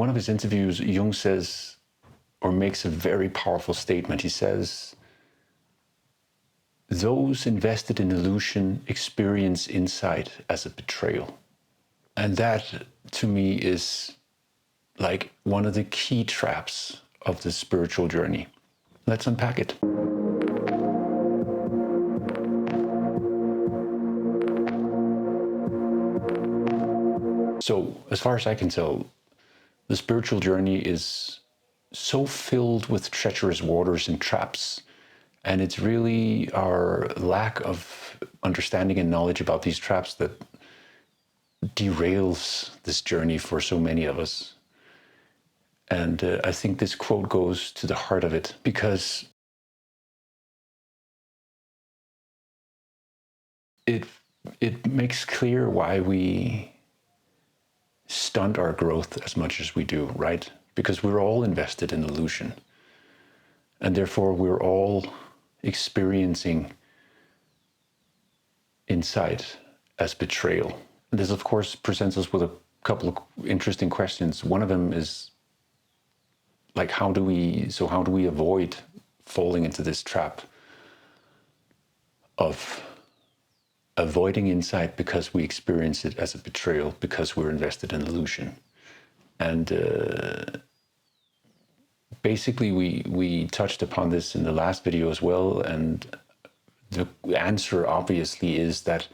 one of his interviews, Jung says, or makes a very powerful statement. He says, those invested in illusion experience insight as a betrayal. And that, to me, is like one of the key traps of the spiritual journey. Let's unpack it. So, as far as I can tell, the spiritual journey is so filled with treacherous waters and traps. And it's really our lack of understanding and knowledge about these traps that derails this journey for so many of us. And I think this quote goes to the heart of it, because it makes clear why we stunt our growth as much as we do, right? Because we're all invested in illusion. And therefore, we're all experiencing insight as betrayal. And this, of course, presents us with a couple of interesting questions. One of them is, like, how do we avoid falling into this trap of avoiding insight because we experience it as a betrayal, because we're invested in illusion? And basically, we touched upon this in the last video as well, and the answer obviously is that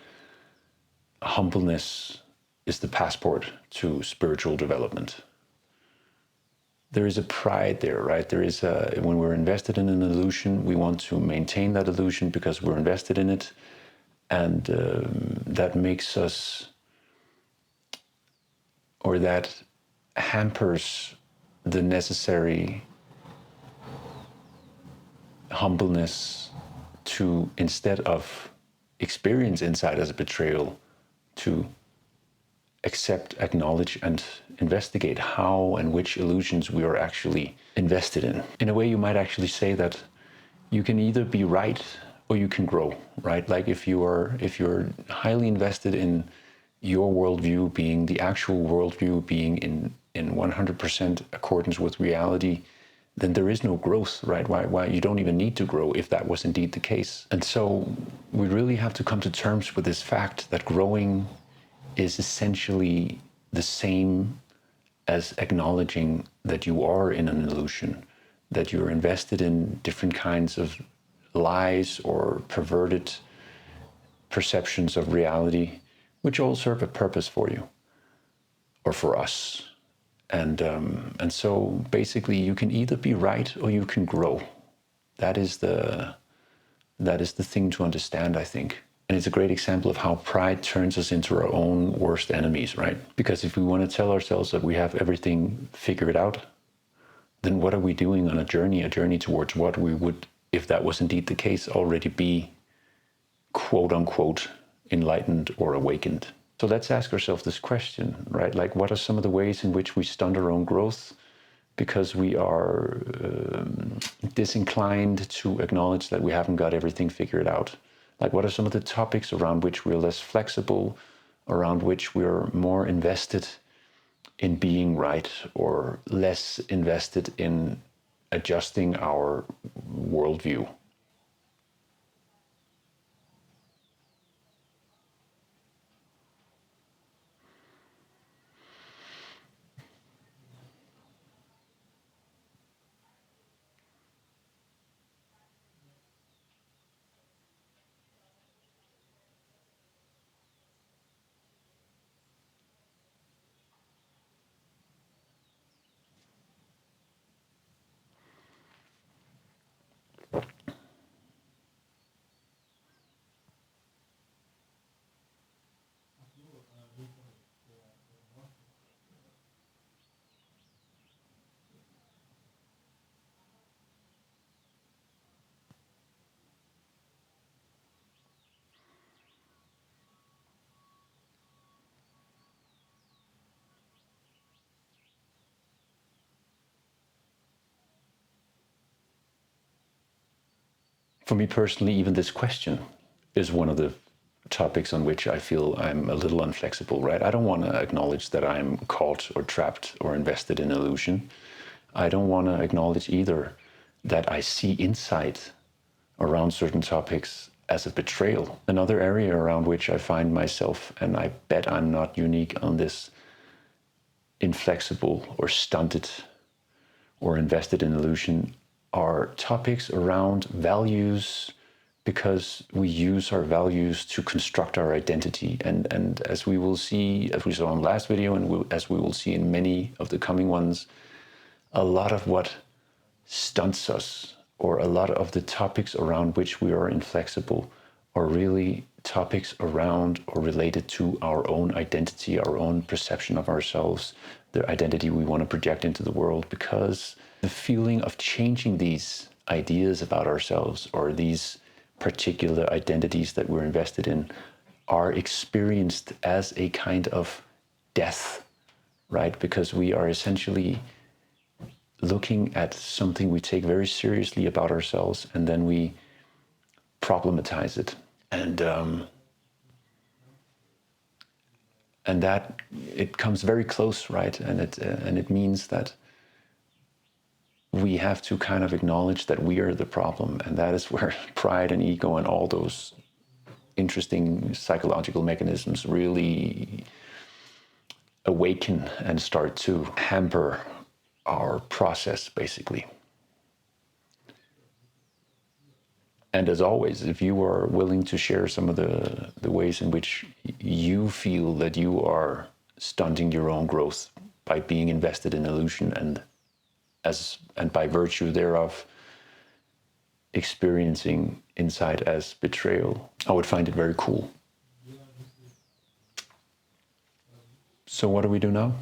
humbleness is the passport to spiritual development. There is a pride there, right? There is when we're invested in an illusion, we want to maintain that illusion because we're invested in it. And that makes us, or that hampers the necessary humbleness to, instead of experience insight as a betrayal, to accept, acknowledge, and investigate how and which illusions we are actually invested in. In a way, you might actually say that you can either be right or you can grow, right? Like if you're highly invested in your worldview being the actual worldview, being in 100% accordance with reality, then there is no growth, right? Why you don't even need to grow if that was indeed the case. And so we really have to come to terms with this fact that growing is essentially the same as acknowledging that you are in an illusion, that you're invested in different kinds of lies or perverted perceptions of reality, which all serve a purpose for you or for us. And so basically, you can either be right or you can grow. That is the thing to understand, I think. And it's a great example of how pride turns us into our own worst enemies, right? Because if we want to tell ourselves that we have everything figured out, then what are we doing on a journey towards what we would, if that was indeed the case, already be, quote unquote, enlightened or awakened? So let's ask ourselves this question, right? Like, what are some of the ways in which we stunt our own growth because we are disinclined to acknowledge that we haven't got everything figured out? Like, what are some of the topics around which we're less flexible, around which we're more invested in being right, or less invested in adjusting our worldview? For me personally, even this question is one of the topics on which I feel I'm a little inflexible, right? I don't want to acknowledge that I'm caught or trapped or invested in illusion. I don't want to acknowledge either that I see insight around certain topics as a betrayal. Another area around which I find myself, and I bet I'm not unique on this, inflexible or stunted or invested in illusion, are topics around values, because we use our values to construct our identity. And as we will see, as we saw in the last video, and as we will see in many of the coming ones, a lot of what stunts us, or a lot of the topics around which we are inflexible, are really topics around or related to our own identity, our own perception of ourselves, the identity we want to project into the world, because the feeling of changing these ideas about ourselves, or these particular identities that we're invested in, are experienced as a kind of death, right? Because we are essentially looking at something we take very seriously about ourselves, and then we problematize it. And that, it comes very close, right? And it means that we have to kind of acknowledge that we are the problem, and that is where pride and ego and all those interesting psychological mechanisms really awaken and start to hamper our process, basically. And as always, if you are willing to share some of the ways in which you feel that you are stunting your own growth by being invested in illusion, and by virtue thereof experiencing insight as betrayal, I would find it very cool. So what do we do now?